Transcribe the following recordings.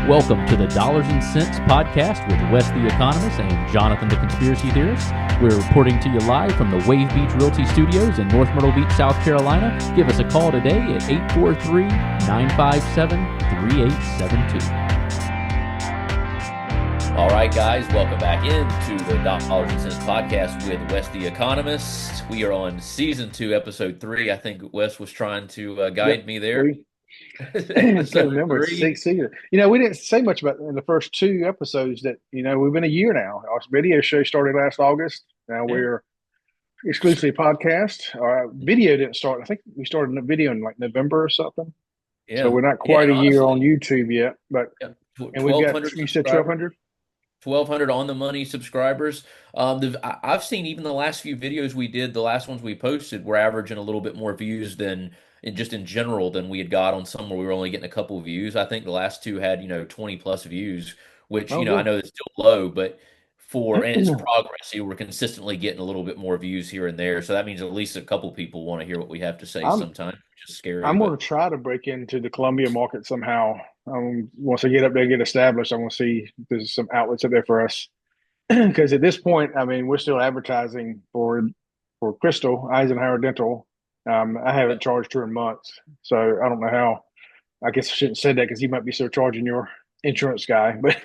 Welcome to the Dollars and Cents podcast with Wes the Economist and Jonathan the Conspiracy Theorist. We're reporting to you live from the Wave Beach Realty Studios in North Myrtle Beach, South Carolina. Give us a call today at 843-957-3872. All right, guys, welcome back into the Dollars and Cents podcast with Wes the Economist. We are on season 2, episode 3. I think Wes was trying to guide me there. I can't remember. It's 6 seasons. We didn't say much about in the first 2 episodes that, we've been a year now. Our video show started last August. Now we're exclusively podcast. Our video didn't start. I think we started a video in like November or something. Yeah. So we're not quite a year on YouTube yet, but and we've got, you said 1,200? 1,200 on the money subscribers. I've seen even the last few videos we did, the last ones we posted, were averaging a little bit more views than just in general than we had got on some where we were only getting a couple of views. I think the last 2 had 20 plus views, which I know it's still low, but and it's progress. We're consistently getting a little bit more views here and there, so that means at least a couple people want to hear what we have to say sometimes, which is scary. I'm going to try to break into the Columbia market somehow. Once I get up there and get established, I want to see if there's some outlets up there for us. Because at this point, we're still advertising for Crystal Eisenhower Dental. I haven't charged her in months, so I don't know how. I guess I shouldn't say that because he might be still charging your insurance guy. But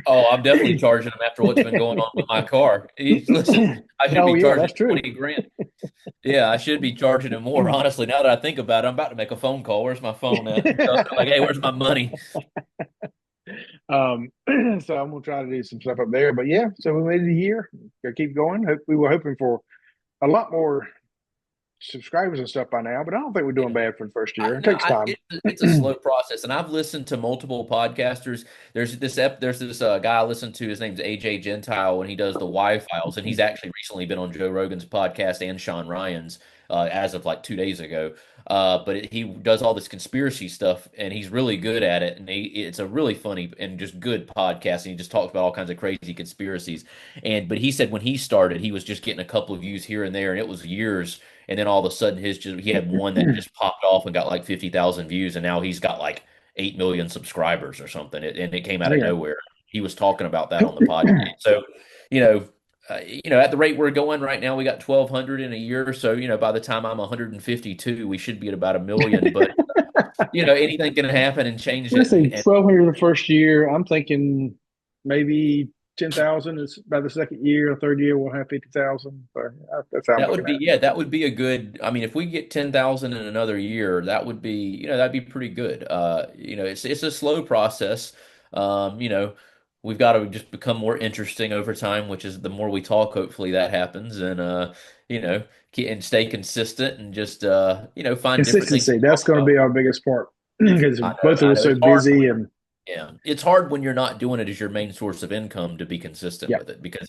I'm definitely charging him after what's been going on with my car. Listen, I should be charging 20 grand. Yeah, I should be charging him more. Honestly, now that I think about it, I'm about to make a phone call. Where's my phone at? Like, hey, where's my money? So I'm gonna try to do some stuff up there. But yeah, so we made it a year. Gotta keep going. We were hoping for a lot more subscribers and stuff by now, but I don't think we're doing bad for the first year. It takes time. It's a slow process, and I've listened to multiple podcasters. There's this guy I listen to. His name's AJ Gentile, and he does the Y Files, and he's actually recently been on Joe Rogan's podcast and Sean Ryan's as of like 2 days ago. But he does all this conspiracy stuff, and he's really good at it. And it's a really funny and just good podcast. And he just talks about all kinds of crazy conspiracies. But he said when he started, he was just getting a couple of views here and there, and it was years. And then all of a sudden, he had one that just popped off and got like 50,000 views, and now he's got like 8 million subscribers or something. And it came out of nowhere. He was talking about that on the podcast. So, at the rate we're going right now, we got 1,200 in a year. So, by the time I'm 152, we should be at about 1 million. But, anything can happen and change Let's it. say 1,200 the first year. I'm thinking maybe 10,000 is by the second year. The third year, we'll have 50,000. So that's how That would be, that would be a good, if we get 10,000 in another year, that would be, that'd be pretty good. It's a slow process. We've got to just become more interesting over time, which is the more we talk, hopefully that happens. And, and stay consistent and just, find different things. That's going to be our biggest part because both of us are so busy and. Yeah, it's hard when you're not doing it as your main source of income to be consistent with it because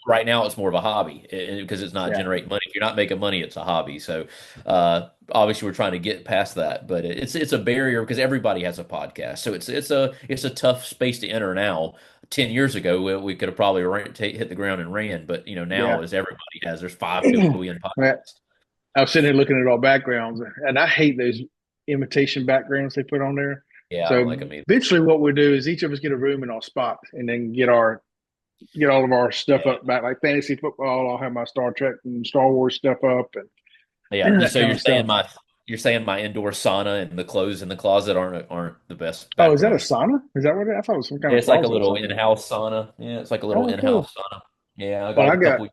right now it's more of a hobby because it's not generating money. If you're not making money, it's a hobby. So obviously we're trying to get past that, but it's a barrier because everybody has a podcast. So it's a tough space to enter now. 10 years ago, we could have probably hit the ground and ran, but now as everybody has, there's 5 billion podcasts. I was sitting here looking at all backgrounds, and I hate those imitation backgrounds they put on there. Yeah, so I don't like them either. Eventually what we'll do is each of us get a room in our spot and then get all of our stuff up back, like fantasy football. I'll have my Star Trek and Star Wars stuff up. So you're saying my indoor sauna and the clothes in the closet aren't the best. Oh, is that a sauna? Is that what I thought it was some kind of it's like a little in-house sauna. Yeah, it's like a little in-house sauna. Yeah, I got a couple.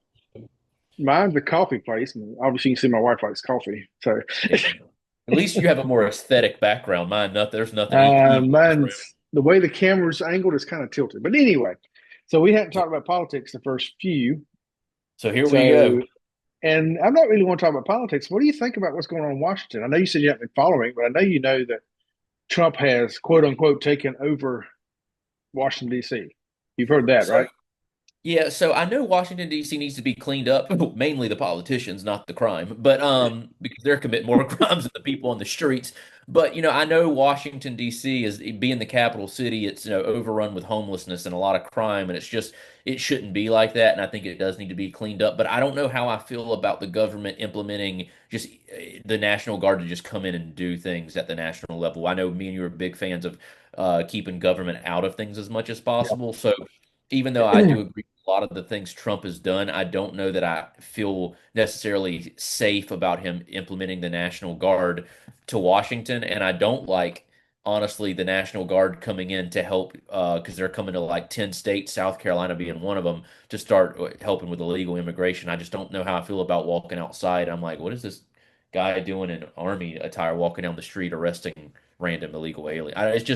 Mine's a coffee place, and obviously you can see my wife likes coffee. So at least you have a more aesthetic background. There's nothing. Mine's the way the camera's angled is kind of tilted. But anyway, so we hadn't talked about politics the first few. So here we go. And I'm not really want to talk about politics. What do you think about what's going on in Washington? I know you said you haven't been following, but I know you know that Trump has, quote unquote, taken over Washington, D.C. You've heard that, right? Yeah, so I know Washington D.C. needs to be cleaned up, mainly the politicians, not the crime, but because they're committing more crimes than the people on the streets. But I know Washington D.C. is being the capital city. It's overrun with homelessness and a lot of crime, and it shouldn't be like that. And I think it does need to be cleaned up. But I don't know how I feel about the government implementing just the National Guard to just come in and do things at the national level. I know me and you are big fans of keeping government out of things as much as possible. So even though I do agree with a lot of the things Trump has done, I don't know that I feel necessarily safe about him implementing the National Guard to Washington. And I don't like, honestly, the National Guard coming in to help because they're coming to like 10 states, South Carolina being one of them, to start helping with illegal immigration. I just don't know how I feel about walking outside. I'm like, what is this guy doing in army attire walking down the street arresting random illegal alien? Now, I It's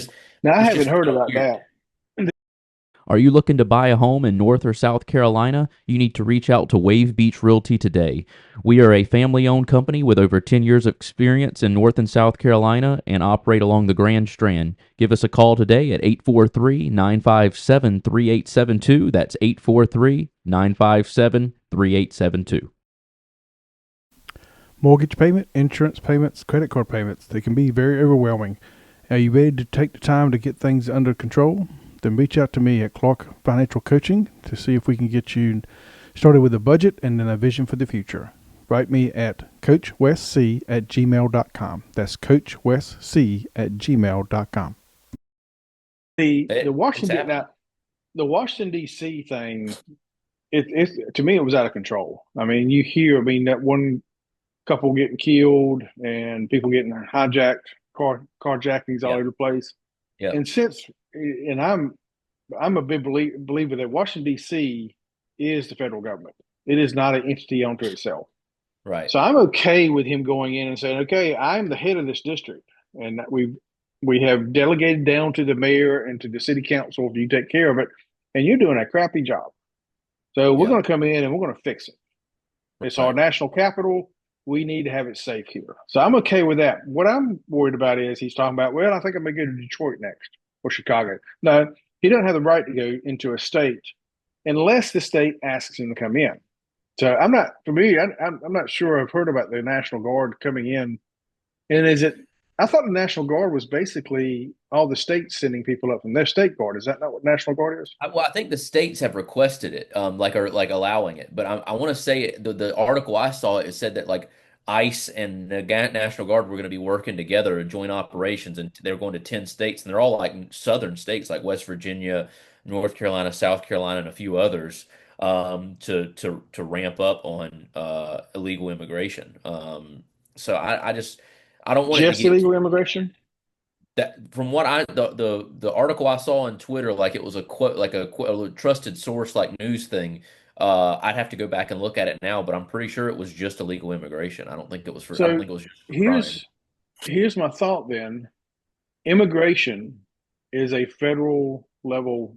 haven't just heard so about weird. that. Are you looking to buy a home in North or South Carolina? You need to reach out to Wave Beach Realty today. We are a family owned company with over 10 years of experience in North and South Carolina and operate along the Grand Strand. Give us a call today at 843 957 3872. That's 843 957 3872. Mortgage payment, insurance payments, credit card payments, they can be very overwhelming. Are you ready to take the time to get things under control? Then reach out to me at Clark Financial Coaching to see if we can get you started with a budget and then a vision for the future. Write me at coachwestc@gmail.com. That's coachwestc@gmail.com. The It's Washington happening. now, the Washington D.C. thing, it's to me it was out of control. I mean, you hear, I mean, that one couple getting killed and people getting hijacked, carjackings all Yeah. over the place. Yeah. And I'm a big believer that Washington D.C. is the federal government. It is not an entity unto itself. Right. So I'm okay with him going in and saying, "Okay, I'm the head of this district, and that we have delegated down to the mayor and to the city council if you take care of it, and you're doing a crappy job. So we're Yeah. going to come in and we're going to fix it. It's our Right. national capital. We need to have it safe here. So I'm okay with that. What I'm worried about is he's talking about, well, I think I'm going to go to Detroit next or Chicago. No, he doesn't have the right to go into a state unless the state asks him to come in. So I'm not, for me, I'm not sure I've heard about the National Guard coming in. And is it, I thought the National Guard was basically all the states sending people up from their state guard. Is that not what National Guard is? Well, I think the states have requested it, like allowing it. But I want to say the article I saw it said that like ICE and the National Guard were going to be working together in joint operations, and they're going to 10 states, and they're all like southern states like West Virginia, North Carolina, South Carolina, and a few others, to ramp up on illegal immigration. So I don't want it to Just get illegal immigration? that from what the article I saw on Twitter, like it was a quote, like a trusted source, like news thing. I'd have to go back and look at it now, but I'm pretty sure it was just illegal immigration. I don't So think it was just for crime. here's here's my thought then. Immigration is a federal level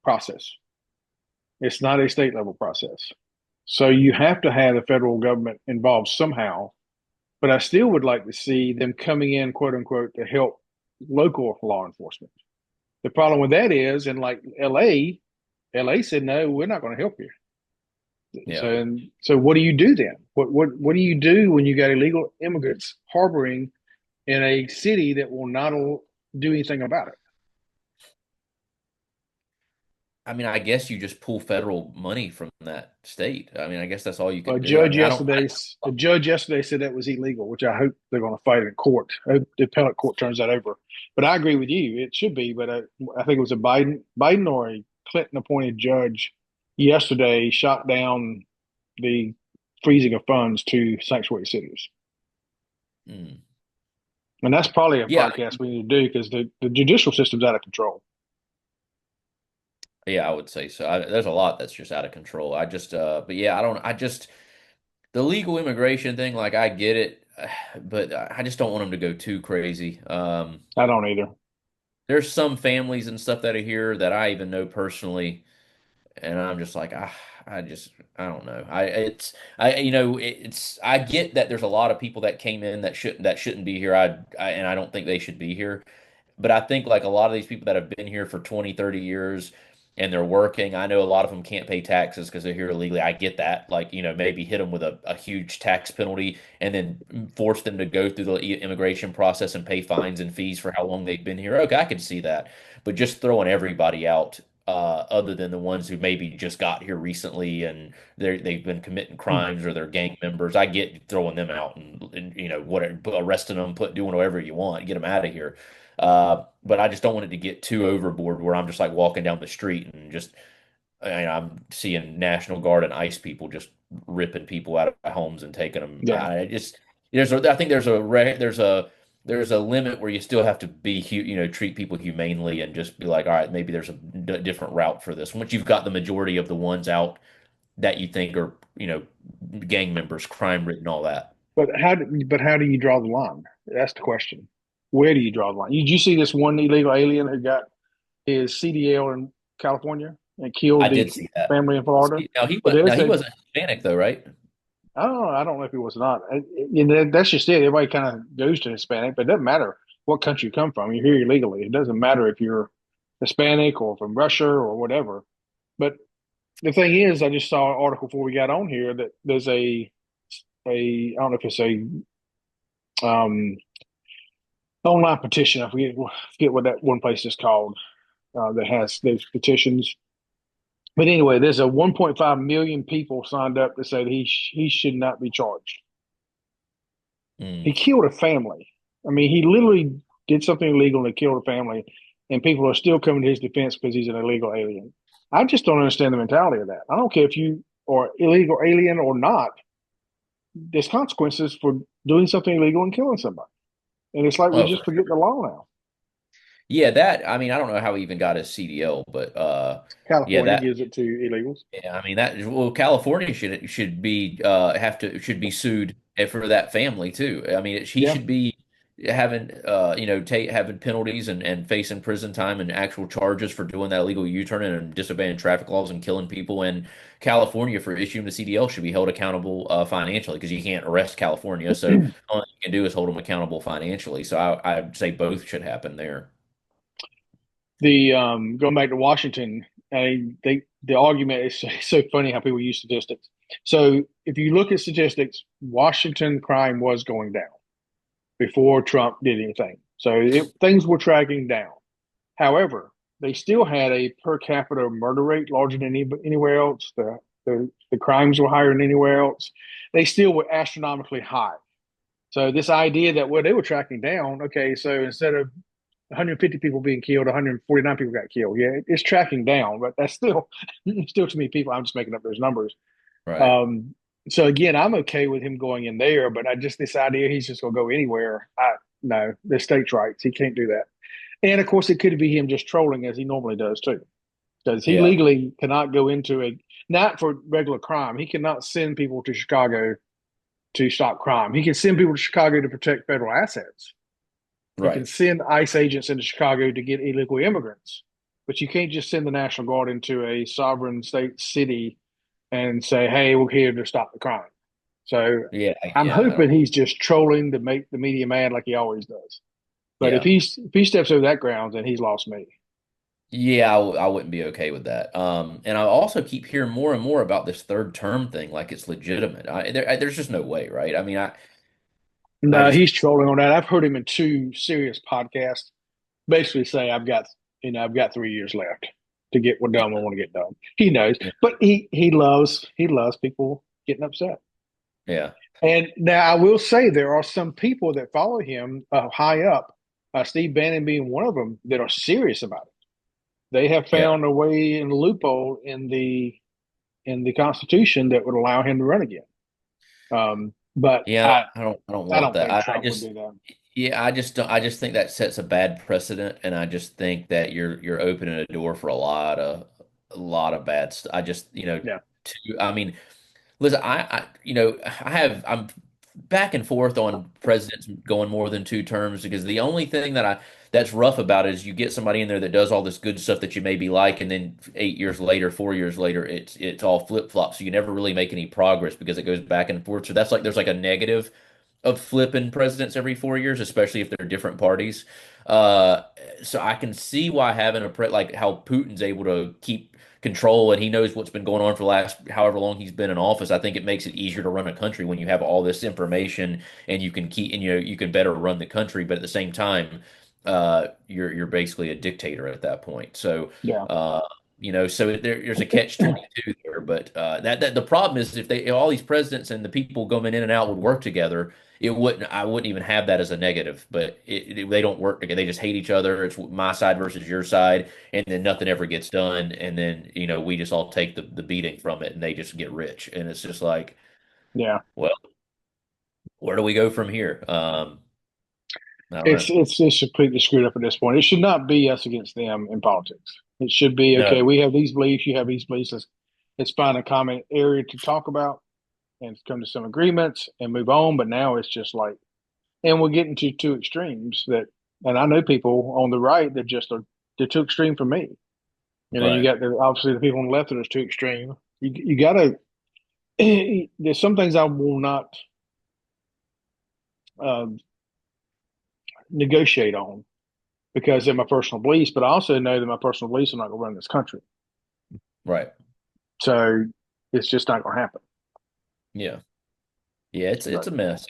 process. It's not a state level process. So you have to have the federal government involved somehow. But I still would like to see them coming in, quote unquote, to help local law enforcement. The problem with that is, in like LA said, no, we're not going to help you. Yeah. So what do you do then? What do you do when you got illegal immigrants harboring in a city that will not do anything about it? I mean, I guess you just pull federal money from that state. I mean, I guess that's all you A could do. I judge mean, I don't. yesterday, a judge yesterday said that was illegal, which I hope they're going to fight in court. I hope the appellate court turns that over. But I agree with you; it should be. But I think it was a Biden or a Clinton appointed judge yesterday shot down the freezing of funds to sanctuary cities, Mm. and that's probably a Yeah, podcast we need to do because the judicial system's out of control. yeah, I would say so. There's a lot that's just out of control. But yeah, I don't. I just the legal immigration thing. Like, I get it, but I just don't want them to go too crazy. I don't either. There's some families and stuff that are here that I even know personally, and I'm just like, I don't know. I get that there's a lot of people that came in that shouldn't be here. And I don't think they should be here. But I think like a lot of these people that have been here for 20, 30 years, and they're working. I know a lot of them can't pay taxes because they're here illegally. I get that. Like, maybe hit them with a huge tax penalty and then force them to go through the immigration process and pay fines and fees for how long they've been here. Okay, I can see that. But just throwing everybody out, other than the ones who maybe just got here recently and they've been committing crimes or they're gang members, I get throwing them out and arresting them, doing whatever you want, get them out of here. But I just don't want it to get too overboard where I'm just like walking down the street and just I'm seeing National Guard and ICE people just ripping people out of homes and taking them. Yeah. I think there's a limit where you still have to treat people humanely and just be like, all right, maybe there's a different route for this. Once you've got the majority of the ones out that you think are, gang members, crime ridden, all that. But how do you draw the line? That's the question. Where do you draw the line? Did you see this one illegal alien who got his CDL in California and I killed the did see that. family in Florida? But Now there's he a wasn't Hispanic though, right? I don't know if he was or not. That's just it. Everybody kind of goes to Hispanic, but it doesn't matter what country you come from. You're here illegally. It doesn't matter if you're Hispanic or from Russia or whatever. But the thing is, I just saw an article before we got on here that there's a I don't know if it's a um online petition. I forget what that one place is called that has those petitions. But anyway, there's a 1.5 million people signed up to say that he should not be charged. He Mm. killed a family. I mean, he literally did something illegal and killed a family, and people are still coming to his defense because he's an illegal alien. I just don't understand the mentality of that. I don't care if you are illegal alien or not. There's consequences for doing something illegal and killing somebody, and it's like we Oh, just for forget the law now. Yeah, I mean, I don't know how he even got his CDL, but yeah, California gives it to illegals. yeah, I mean California should be sued for that family too. I mean, he Yeah. should be having having penalties and facing prison time and actual charges for doing that illegal U-turn and disobeying traffic laws and killing people. And California for issuing the CDL should be held accountable financially because you can't arrest California. So all you can do is hold them accountable financially. So I'd say both should happen there. The Going back to Washington, the argument is so funny how people use statistics. So if you look at statistics, Washington crime was going down before Trump did anything. So things were tracking down. However, they still had a per capita murder rate larger than anywhere else. The crimes were higher than anywhere else. They still were astronomically high. So this idea that they were tracking down. Okay, so instead of 150 people being killed, 149 people got killed. Yeah, it's tracking down, but that's still too many people. I'm just making up those numbers. Right. So again, I'm okay with him going in there, but this idea he's just going to go anywhere. No, the state's rights. He can't do that. And of course, it could be him just trolling as he normally does too, because he Yeah. legally cannot go into not for regular crime. He cannot send people to Chicago to stop crime. He can send people to Chicago to protect federal assets. You can Right. send ICE agents into Chicago to get illegal immigrants, but you can't just send the National Guard into a sovereign state city and say, "Hey, we're here to stop the crime." So Yeah. I'm Yeah. I hoping don't. he's just trolling to make the media mad, like he always does. But if Yeah. he steps over that ground, then he's lost me. Yeah, I wouldn't be okay with that. And I also keep hearing more and more about this third term thing, like it's legitimate. There's just no way, right? I mean, I No, just, he's trolling on that. I've heard him in two serious podcasts basically say, I've got 3 years left to get what done I want to get done." He knows, yeah, but he loves people getting upset. yeah, And now I will say there are some people that follow him high up, Steve Bannon being one of them, that are serious about it. They have yeah, found a way in the loophole in the Constitution that would allow him to run again. But yeah. I I don't I want don't that. think Trump would do that. Yeah, I just don't. I just think that sets a bad precedent, and I just think that you're opening a door for a lot of bad stuff. I just, Yeah. I mean, listen, I'm back and forth on presidents going more than two terms because the only thing that's rough about it is you get somebody in there that does all this good stuff that you maybe like, and then 8 years later, 4 years later, it's all flip flop. So you never really make any progress because it goes back and forth. So there's like a negative of flipping presidents every 4 years, especially if they're different parties. So I can see why having like how Putin's able to keep control and he knows what's been going on for the last however long he's been in office. I think it makes it easier to run a country when you have all this information and you can keep and you can better run the country. But at the same time, you're basically a dictator at that point. So Yeah. so there's a catch 22 there. But that the problem is if all these presidents and the people going in and out would work together, I wouldn't even have that as a negative. But they don't work together. They just hate each other. It's my side versus your side, and then nothing ever gets done. And then we just all take the beating from it, and they just get rich. And it's just like, Yeah. well, where do we go from here? I don't know. It's completely screwed up at this point. It should not be us against them in politics. It should be, No, okay, we have these beliefs, you have these beliefs. Let's find a common area to talk about and come to some agreements and move on. But now it's just like, and we're getting to two extremes and I know people on the right that they're too extreme for me. You right. got obviously the people on the left that are too extreme. You got to, there's some things I will not um, negotiate on because they're my personal beliefs, but I also know that my personal beliefs are not going to run this country. Right. So it's just not going to happen. Yeah. Yeah, it's But a mess.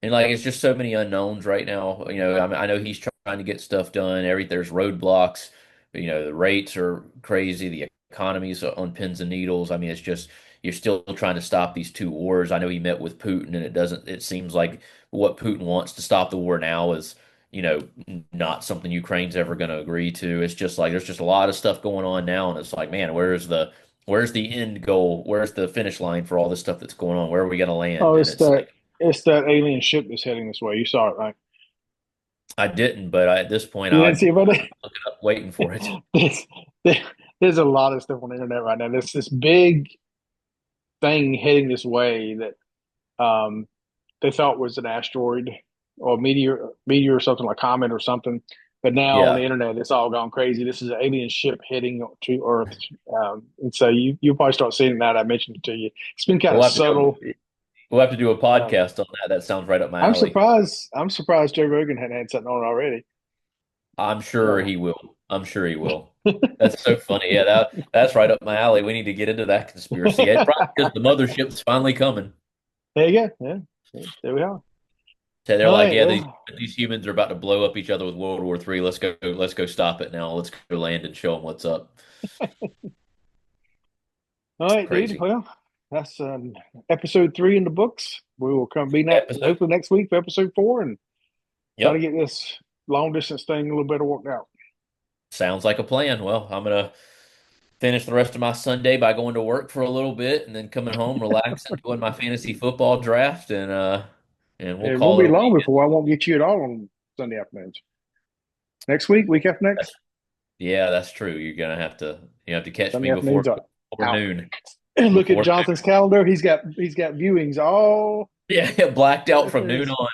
And like it's just so many unknowns right now. I know he's trying to get stuff done. There's roadblocks. The rates are crazy. The economy's on pins and needles. I mean, it's just you're still trying to stop these two wars. I know he met with Putin, and it doesn't. It seems like what Putin wants to stop the war now is not something Ukraine's ever going to agree to. It's just like there's just a lot of stuff going on now, and it's like, man, where's the end goal? Where's the finish line for all this stuff that's going on? Where are we going to land? oh, And it's like it's that alien ship that's heading this way. You saw it, right? I didn't, but at this point, You didn't see about it? looking up, waiting for it. there's, there's a lot of stuff on the internet right now. There's this big thing heading this way that they thought was an asteroid or meteor or something like comet or something. But now on Yeah, the internet, it's all gone crazy. This is an alien ship heading to Earth, and so you'll probably start seeing that. I mentioned it to you. It's been kind we'll of have to do subtle. we'll have to do a Um, podcast on that. That sounds right up my I'm alley. surprised. I'm surprised Joe Rogan hadn't had something on already. I'm sure So he will. I'm sure he will. That's so funny. Yeah, that's right up my alley. We need to get into that conspiracy. Yeah, probably because the mothership's finally coming. there you go. Yeah, there we are. So they're All like, right. yeah, these Well, these humans are about to blow up each other with World War III. Let's go stop it now. Let's go land and show them what's up. all It's right, dude. crazy. Well, that's episode 3 in the books. We will come be Episode. hopefully next week for episode 4 and try to Yep. get this long distance thing a little better worked out. Sounds like a plan. Well, I'm gonna finish the rest of my Sunday by going to work for a little bit and then coming home, relaxing, doing my fantasy football draft, and we'll It won't call be it a long week. before I won't get you at all on Sunday afternoons. Next week, week after next, Yeah, that's true. You have to catch Sunday me before afternoons are out. noon. And look at Before Jonathan's calendar. He's got viewings all. yeah, blacked out from noon on.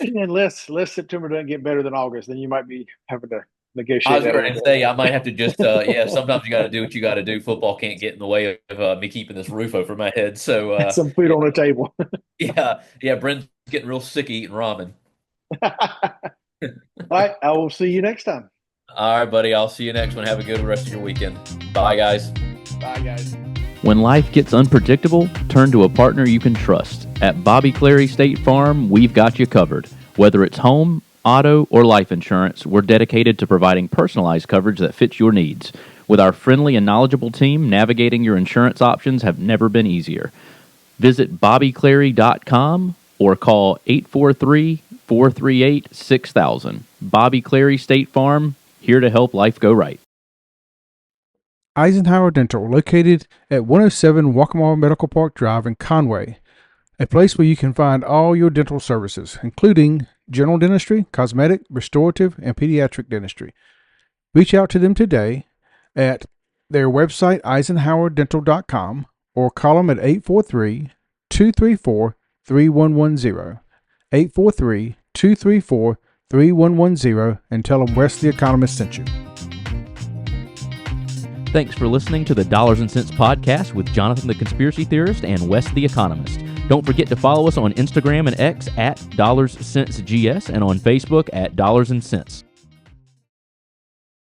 Unless September doesn't get better than August, then you might be having to I negotiate was that a going little to bit. say I might have to just yeah. Sometimes you got to do what you got to do. Football can't get in the way of me keeping this roof over my head. So Some food on the table. yeah. Brent's getting real sick of eating ramen. All right, I will see you next time. All right, buddy. I'll see you next one. Have a good rest of your weekend. Bye, guys. Bye, guys. When life gets unpredictable, turn to a partner you can trust. At Bobby Clary State Farm, we've got you covered. Whether it's home, auto, or life insurance, we're dedicated to providing personalized coverage that fits your needs. With our friendly and knowledgeable team, navigating your insurance options have never been easier. Visit bobbyclary.com or call 843-438-6000. Bobby Clary State Farm, here to help life go right. Eisenhower Dental, located at 107 Waccamaw Medical Park Drive in Conway, a place where you can find all your dental services, including general dentistry, cosmetic, restorative, and pediatric dentistry. Reach out to them today at their website, eisenhowerdental.com, or call them at 843-234-3110, 843-234-3110, and tell them Wes the Economist sent you. Thanks for listening to the Dollars and Cents Podcast with Jonathan the Conspiracy Theorist and Wes the Economist. Don't forget to follow us on Instagram and X at DollarsCentsGS and on Facebook at Dollars and Cents.